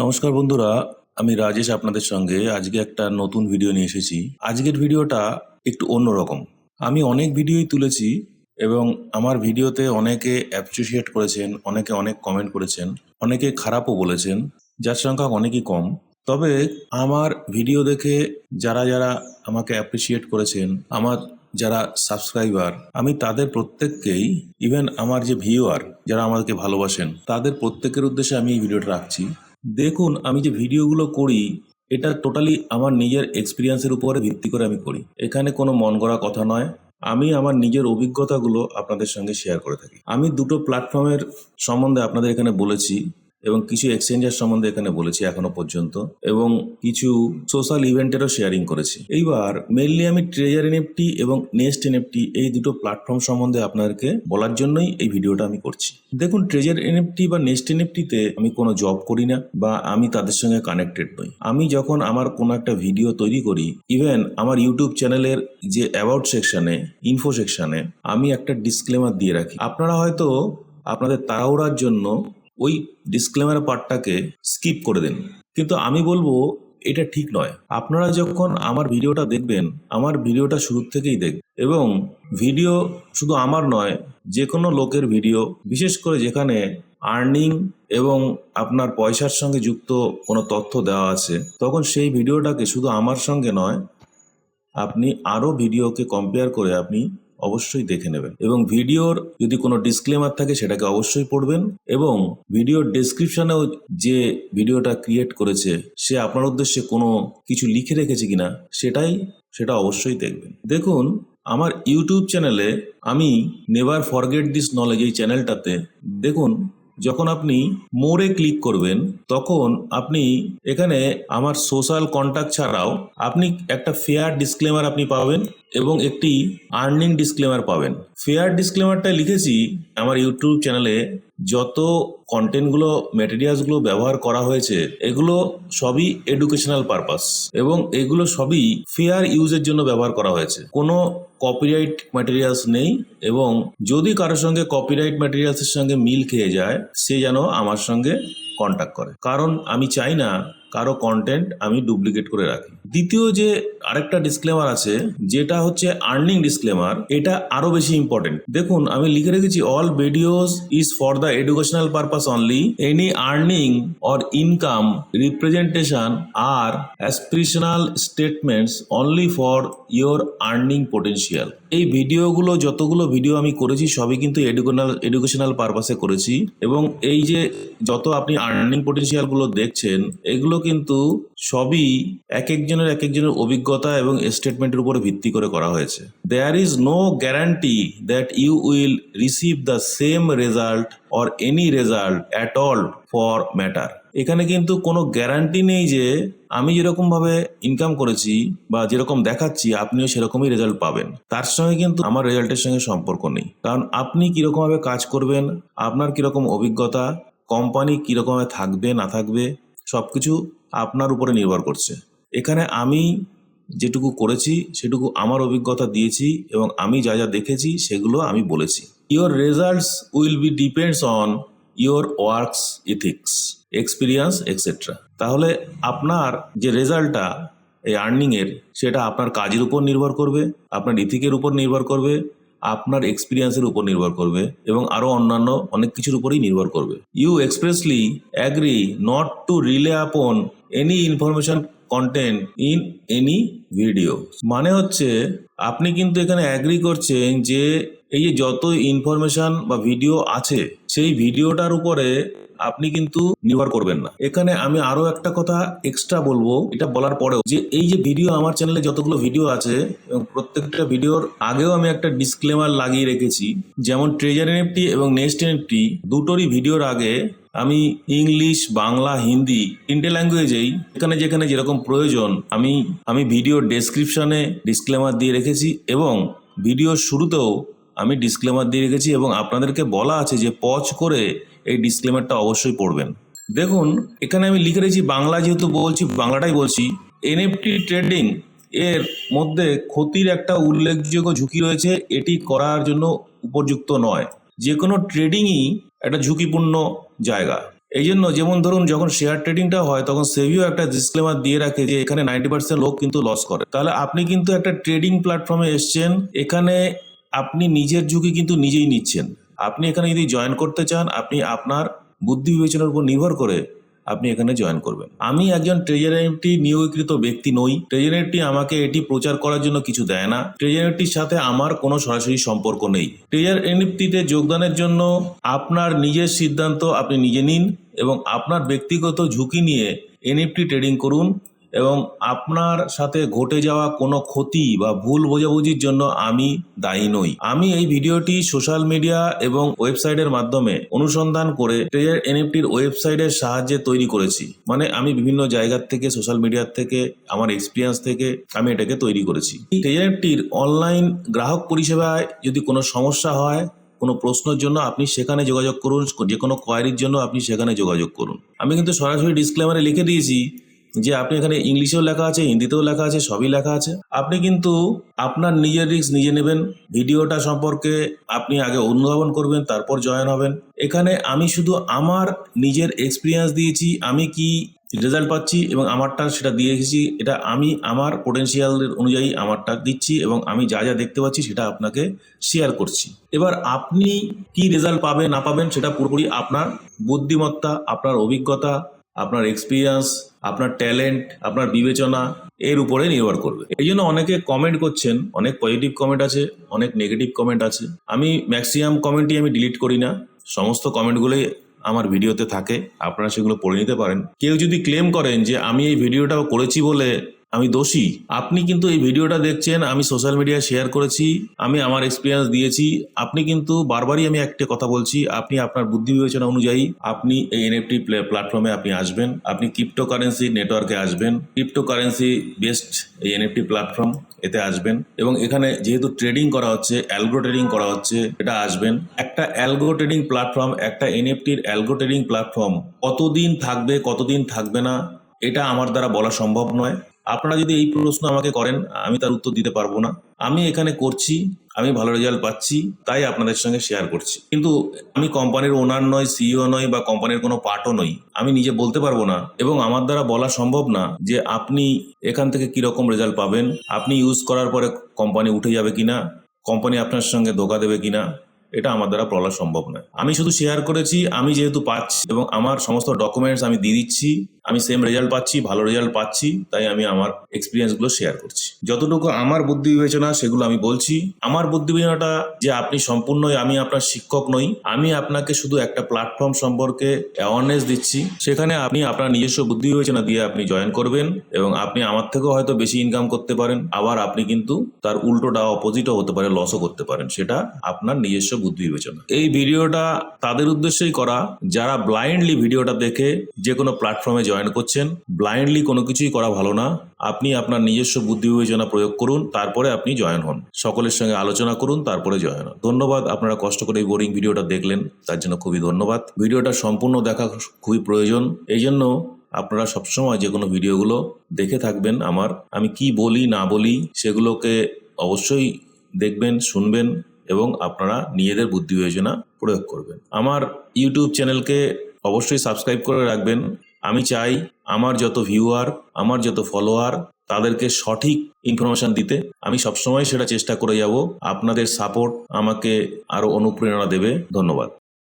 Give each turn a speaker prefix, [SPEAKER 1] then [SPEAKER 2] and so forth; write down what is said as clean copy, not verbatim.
[SPEAKER 1] নমস্কার বন্ধুরা, আমি রাজেশ আপনাদের সঙ্গে আজকে একটা নতুন ভিডিও নিয়ে এসেছি। আজকের ভিডিওটা একটু অন্যরকম। আমি অনেক ভিডিওই তুলেছি এবং আমার ভিডিওতে অনেকে অ্যাপ্রিশিয়েট করেছেন, অনেকে অনেক কমেন্ট করেছেন, অনেকে খারাপও বলেছেন, যার সংখ্যা অনেকই কম। তবে আমার ভিডিও দেখে যারা যারা আমাকে অ্যাপ্রিশিয়েট করেছেন, আমার যারা সাবস্ক্রাইবার, আমি তাদের প্রত্যেককেই, ইভেন আমার যে ভিউয়ার যারা আমাকে ভালোবাসেন, তাদের প্রত্যেকের উদ্দেশ্যে আমি এই ভিডিওটা রাখছি। দেখুন, আমি যে ভিডিওগুলো করি এটা টোটালি আমার নিজের এক্সপিরিয়েন্সের উপরে ভিত্তি করে আমি করি। এখানে কোনো মন গড়া কথা নয়। আমি আমার নিজের অভিজ্ঞতাগুলো আপনাদের সঙ্গে শেয়ার করে থাকি। আমি দুটো প্ল্যাটফর্মের সম্বন্ধে আপনাদের এখানে বলেছি এবং কিছু এক্সচেঞ্জের সম্বন্ধে এখানে বলেছি এখনো পর্যন্ত, এবং কিছু সোশ্যাল ইভেন্টেরও শেয়ারিং করেছি। এইবার মেইনলি আমি ট্রেজার এনএফটি এবং নেস্ট এনএফটি এই দুটো প্ল্যাটফর্ম সম্বন্ধে আপনাদেরকে বলার জন্যই এই ভিডিওটা আমি করছি। দেখুন, ট্রেজার এনএফটি বা নেস্ট এনএফটিতে আমি কোনো জব করি না বা আমি তাদের সঙ্গে কানেক্টেড নই। আমি যখন আমার কোনো একটা ভিডিও তৈরি করি, ইভেন আমার ইউটিউব চ্যানেলের যে অ্যাবাউট সেকশনে, ইনফো সেকশনে আমি একটা ডিসক্লেমার দিয়ে রাখি। আপনারা হয়তো আপনাদের তাড়াহুড়ার জন্য ওই ডিসক্লেমার পার্টটাকে স্কিপ করে দেন, কিন্তু আমি বলবো এটা ঠিক নয়। আপনারা যখন আমার ভিডিওটা দেখবেন, আমার ভিডিওটা শুরু থেকেই দেখবেন, এবং ভিডিও শুধু আমার নয়, যে কোনো লোকের ভিডিও, বিশেষ করে যেখানে আর্নিং এবং আপনার পয়সার সঙ্গে যুক্ত কোনো তথ্য দেওয়া আছে, তখন সেই ভিডিওটাকে শুধু আমার সঙ্গে নয়, আপনি আরও ভিডিওকে কম্পেয়ার করে আপনি অবশ্যই দেখে নেবেন, এবং ভিডিওর যদি কোনো ডিসক্লেমার থাকে সেটাকে অবশ্যই পড়বেন, এবং ভিডিওর ডেসক্রিপশনেও যে ভিডিওটা ক্রিয়েট করেছে সে আপনার উদ্দেশ্যে কোনো কিছু লিখে রেখেছে কিনা সেটা অবশ্যই দেখবেন। দেখুন, আমার ইউটিউব চ্যানেলে আমি নেভার ফরগেট দিস নলেজ এই চ্যানেলটাতে দেখুন, যখন আপনি মোরে ক্লিক করবেন তখন আপনি এখানে আমার সোশ্যাল কন্ট্যাক্ট ছাড়াও আপনি একটা ফেয়ার ডিসক্লেমার আপনি পাবেন এবং একটি আর্নিং ডিসক্লেমার পাবেন। ফেয়ার ডিসক্লেমারটা লিখেছি আমার ইউটিউব চ্যানেলে যত কন্টেন্টগুলো, ম্যাটেরিয়ালসগুলো ব্যবহার করা হয়েছে এগুলো সবই এডুকেশনাল পারপাস এবং এগুলো সবই ফেয়ার ইউজের জন্য ব্যবহার করা হয়েছে। কোনো কপিরাইট ম্যাটেরিয়ালস নেই, এবং যদি কারোর সঙ্গে কপিরাইট ম্যাটেরিয়ালসের সঙ্গে মিল খেয়ে যায় সে যেন আমার সঙ্গে কন্ট্যাক্ট করে, কারণ আমি চাই না কারো কন্টেন্ট আমি ডুপ্লিকেট করে রাখি। দ্বিতীয় যে আরেকটা ডিসক্লেমার আছে যেটা হচ্ছে আর্নিং ডিসক্লেমার, এটা আরো বেশি ইম্পর্টেন্ট। দেখুন, আমি লিখে রেখেছি all videos is for the educational purpose only, any earning or income representation are aspirational statements only for your earning potential. এই ভিডিওগুলো, যতগুলো ভিডিও আমি করেছি সবই কিন্তু এডুকেশনাল পারপাসে করেছি, এবং এই যে যত আপনি আর্নিং পোটেনশিয়াল গুলো দেখছেন এগুলো কিন্তু সবই এক একজনের অভিজ্ঞতা এবং স্টেটমেন্টের উপরে ভিত্তি করে করা হয়েছে। There is no guarantee that you will receive the same result or any result at all for matter. এখানে কিন্তু কোনো গ্যারান্টি নেই যে আমি যেরকম ভাবে ইনকাম করেছি বা যেরকম দেখাচ্ছি আপনিও সেরকমই রেজাল্ট পাবেন। তার সঙ্গে কিন্তু আমার রেজাল্টের সঙ্গে সম্পর্ক নেই, কারণ আপনি কিরকম ভাবে কাজ করবেন, আপনার কিরকম অভিজ্ঞতা, কোম্পানি কিরকম থাকবে না থাকবে, সবকিছু আপনার উপরে নির্ভর করছে। এখানে আমি যেটুকু করেছি সেটুকু আমার অভিজ্ঞতা দিয়েছি, এবং আমি যা যা দেখেছি সেগুলো আমি বলেছি। Your results will be depends on your works ethics, experience etcetera. তাহলে আপনার যে রেজাল্টটা এই আর্নিংয়ের, সেটা আপনার কাজের উপর নির্ভর করবে, আপনার ইথিকের উপর নির্ভর করবে, আপনার এক্সপিরিয়েন্সের উপর নির্ভর করবে, এবং আরও অন্যান্য অনেক কিছুর উপরেই নির্ভর করবে। You expressly agree not to rely upon any information content in any video. মানে হচ্ছে আপনি কিন্তু এখানে অ্যাগ্রি করছেন যে এই যে যত ইনফরমেশন বা ভিডিও আছে সেই ভিডিওটার উপরে আপনি কিন্তু নির্ভর করবেন না। এখানে আমি আরো একটা কথা এক্সট্রা বলবো, এটা বলার পরেও, যে এই যে ভিডিও আমার চ্যানেলে যতগুলো ভিডিও আছে এবং প্রত্যেকটা ভিডিওর আগেও আমি একটা ডিসক্লেমার লাগিয়ে রেখেছি। যেমন ট্রেজার এনএফটি এবং নেস্ট এনএফটি দুটোরই ভিডিওর আগে আমি ইংলিশ, বাংলা, হিন্দি তিনটে ল্যাঙ্গুয়েজেই যেখানে যেখানে যেরকম প্রয়োজন আমি ভিডিও ডেসক্রিপশনে ডিসক্লেমার দিয়ে রেখেছি, এবং ভিডিওর শুরুতেও আমি ডিসক্লেমার দিয়ে রেখেছি, এবং আপনাদেরকে বলা আছে যে পজ করে এই ডিসক্লেমারটা অবশ্যই পড়বেন। দেখুন, এখানে আমি লিখে রেখেছি বাংলা, যেহেতু বলছি বাংলাটাই বলছি। এনএফটি ট্রেডিং এর মধ্যে ক্ষতির একটা উল্লেখযোগ্য ঝুঁকি রয়েছে, এটি করার জন্য উপযুক্ত নয়। যে কোনো ট্রেডিংই একটা ঝুঁকিপূর্ণ জায়গা। এই জন্য যেমন ধরুন যখন শেয়ার ট্রেডিংটা হয় তখন সেবিও একটা ডিসক্লেমার দিয়ে রাখে যে এখানে 90% লোক কিন্তু লস করে। তাহলে আপনি কিন্তু একটা ট্রেডিং প্ল্যাটফর্মে এসছেন, এখানে আপনি নিজের ঝুঁকি কিন্তু নিজেই নিচ্ছেন। আপনি এখানে যদি জয়েন করতে চান, আপনি আপনার বুদ্ধি বিবেচনার উপর নির্ভর করে আপনি এখানে জয়েন করবেন। আমি একজন ট্রেজার এনএফটি নিয়োগকৃত ব্যক্তি নই। ট্রেজার এনএফটি আমাকে এটি প্রচার করার জন্য কিছু দেয় না। ট্রেজার এনএফটির সাথে আমার কোনো সরাসরি সম্পর্ক নেই। ট্রেজার এনএফটিতে যোগদানের জন্য আপনার নিজের সিদ্ধান্ত আপনি নিজে নিন এবং আপনার ব্যক্তিগত ঝুঁকি নিয়ে এনএফটি ট্রেডিং করুন এবং আপনার সাথে ঘটে যাওয়া কোনো ক্ষতি বা ভুল বোঝাবুঝির জন্য আমি দায়ী নই। আমি এই ভিডিওটি সোশ্যাল মিডিয়া এবং ওয়েবসাইটের মাধ্যমে অনুসন্ধান করে ট্রেজার এনএফটির ওয়েবসাইটের সাহায্যে তৈরি করেছি। মানে আমি বিভিন্ন জায়গার থেকে, সোশ্যাল মিডিয়ার থেকে, আমার এক্সপিরিয়েন্স থেকে আমি এটাকে তৈরি করেছি। ট্রেজার এনএফটির অনলাইন গ্রাহক পরিষেবায় যদি কোনো সমস্যা হয়, কোনো প্রশ্নের জন্য আপনি সেখানে যোগাযোগ করুন, যে কোনো কোয়ারির জন্য আপনি সেখানে যোগাযোগ করুন। আমি কিন্তু সরাসরি ডিসক্লেমারে লিখে দিয়েছি যে আপনি এখানে ইংলিশেও লেখা আছে, হিন্দিতেও লেখা আছে, সবই লেখা আছে। আপনি কিন্তু আপনার নিজের রিস্ক নিজে নেবেন। ভিডিওটা সম্পর্কে আপনি আগে অনুধাবন করবেন, তারপর জয়েন হবেন। এখানে আমি শুধু আমার নিজের এক্সপিরিয়েন্স দিয়েছি, আমি কি রেজাল্ট পাচ্ছি এবং আমারটা সেটা দিয়ে এসেছি। এটা আমি আমার পোটেনশিয়ালের অনুযায়ী আমারটা দিচ্ছি এবং আমি যা যা দেখতে পাচ্ছি সেটা আপনাকে শেয়ার করছি। এবার আপনি কি রেজাল্ট পাবেন না পাবেন সেটা পুরোপুরি আপনার বুদ্ধিমত্তা, আপনার অভিজ্ঞতা, আপনার এক্সপিরিয়েন্স, আপনার ট্যালেন্ট, আপনার বিবেচনা এর উপরে নির্ভর করবে। এই জন্য অনেকে কমেন্ট করছেন, অনেক পজিটিভ কমেন্ট আছে, অনেক নেগেটিভ কমেন্ট আছে। আমি ম্যাক্সিমাম কমেন্টই আমি ডিলিট করি না, সমস্ত কমেন্টগুলোই আমার ভিডিওতে থাকে, আপনারা সেগুলো পড়ে নিতে পারেন। কেউ যদি ক্লেম করেন যে আমি এই ভিডিওটা করেছি বলে আমি দোষী, আপনি কিন্তু এই ভিডিওটা দেখছেন, আমি সোশ্যাল মিডিয়ায় শেয়ার করেছি, আমি আমার এক্সপিরিয়েন্স দিয়েছি। আপনি কিন্তু বারবারই আমি একটা কথা বলছি, আপনি আপনার বুদ্ধি বিবেচনা অনুযায়ী আপনি এই এনএফটি প্ল্যাটফর্মে আপনি আসবেন, আপনি ক্রিপ্টোকারেন্সি নেটওয়ার্কে আসবেন, ক্রিপ্টোকারেন্সি বেসড এই এনএফটি প্ল্যাটফর্ম এতে আসবেন এবং এখানে যেহেতু ট্রেডিং করা হচ্ছে, অ্যালগো ট্রেডিং করা হচ্ছে, এটা আসবেন। একটা অ্যালগো ট্রেডিং প্ল্যাটফর্ম, একটা এনএফটির অ্যালগো ট্রেডিং প্ল্যাটফর্ম কতদিন থাকবে কতদিন থাকবে না এটা আমার দ্বারা বলা সম্ভব নয়। আপনারা যদি এই প্রশ্ন আমাকে করেন, আমি তার উত্তর দিতে পারবো না। আমি এখানে করছি, আমি ভালো রেজাল্ট পাচ্ছি, তাই আপনাদের সঙ্গে শেয়ার করছি। কিন্তু আমি কোম্পানির ওনার নই, সিইও নই বা কোম্পানির কোনো পার্টও নই। আমি নিজে বলতে পারবো না এবং আমার দ্বারা বলা সম্ভব না যে আপনি এখান থেকে কিরকম রেজাল্ট পাবেন, আপনি ইউজ করার পরে কোম্পানি উঠে যাবে কিনা, কোম্পানি আপনার সঙ্গে ধোকা দেবে কিনা, এটা আমার দ্বারা বলা সম্ভব নয়। আমি শুধু শেয়ার করেছি, আমি যেহেতু পাচ্ছি এবং আমার সমস্ত ডকুমেন্টস আমি দিয়ে দিচ্ছি, আমি সেম রেজাল্ট পাচ্ছি, ভালো রেজাল্ট পাচ্ছি, তাই আমি আমার এক্সপিরিয়েন্সগুলো শেয়ার করছি। যতটুকু আমার বুদ্ধি বিবেচনা সেগুলো আমি বলছি। আমার বুদ্ধি বিবেচনাটা যে আপনি সম্পূর্ণই, আমি আপনার শিক্ষক নই, আমি আপনাকে শুধু একটা প্ল্যাটফর্ম সম্পর্কে অ্যাওয়ারনেস দিচ্ছি। সেখানে আপনি আপনার নিজস্ব বুদ্ধি বিবেচনা দিয়ে আপনি জয়েন করবেন এবং আপনি আমার থেকেও হয়তো বেশি ইনকাম করতে পারেন, আবার আপনি কিন্তু তার উল্টোটা অপোজিটও হতে পারে, লসও করতে পারেন। সেটা আপনার নিজস্ব বুদ্ধি বিবেচনা। এই ভিডিওটা তাদের উদ্দেশ্যেই করা যারা ব্লাইন্ডলি ভিডিওটা দেখে যে কোনো প্ল্যাটফর্মে জয়েন করছেন। ব্লাইন্ডলি কোনো কিছুই করা ভালো না। আপনি আপনার নিজস্ব বুদ্ধি বিবেচনা প্রয়োগ করুন, তারপরে আপনি জয়েন হন। সকলের সঙ্গে আলোচনা করুন, তারপরে জয়েন হন। ধন্যবাদ, আপনারা কষ্ট করে এই বোরিং ভিডিওটা দেখলেন, তার জন্য খুবই ধন্যবাদ। ভিডিওটা সম্পূর্ণ দেখা খুবই প্রয়োজন। এই জন্য আপনারা সবসময় যে কোনো ভিডিওগুলো দেখে থাকবেন। আমি কি বলি না বলি সেগুলোকে অবশ্যই দেখবেন, শুনবেন এবং আপনারা নিজেদের বুদ্ধি বিবেচনা প্রয়োগ করবেন। আমার ইউটিউব চ্যানেলকে অবশ্যই সাবস্ক্রাইব করে রাখবেন। আমি চাই আমার যত ভিউয়ার, আমার যত ফলোয়ার, তাদেরকে সঠিক ইনফরমেশন দিতে। আমি সবসময় সেটা চেষ্টা করে যাব। আপনাদের সাপোর্ট আমাকে আরো অনুপ্রেরণা দেবে। ধন্যবাদ।